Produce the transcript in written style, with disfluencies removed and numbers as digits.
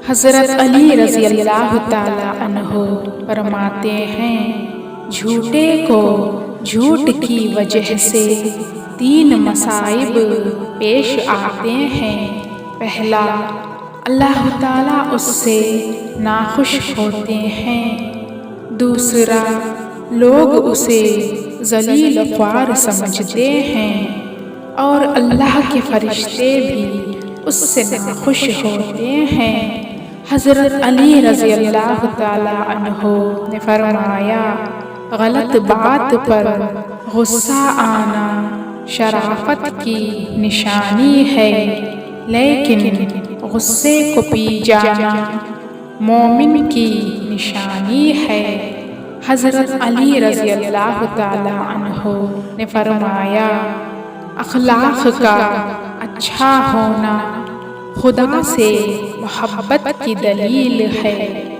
حضرت علی رضی اللہ تعالیٰ عنہ فرماتے ہیں، جھوٹے کو جھوٹ کی وجہ سے 3 مصائب پیش آتے ہیں۔ پہلا، اللہ تعالیٰ اس سے ناخوش ہوتے ہیں۔ دوسرا، لوگ اسے ذلیل خوار سمجھتے ہیں، اور اللہ کے فرشتے بھی اس سے ناخوش ہوتے ہیں۔ حضرت علی رضی اللہ تعالیٰ عنہ نے فرمایا، غلط بات پر غصہ آنا شرافت کی نشانی ہے، لیکن غصے کو پی جانا مومن کی نشانی ہے۔ حضرت علی رضی اللہ تعالیٰ عنہ نے فرمایا، اخلاق کا اچھا ہونا خدا سے محبت کی دلیل ہے۔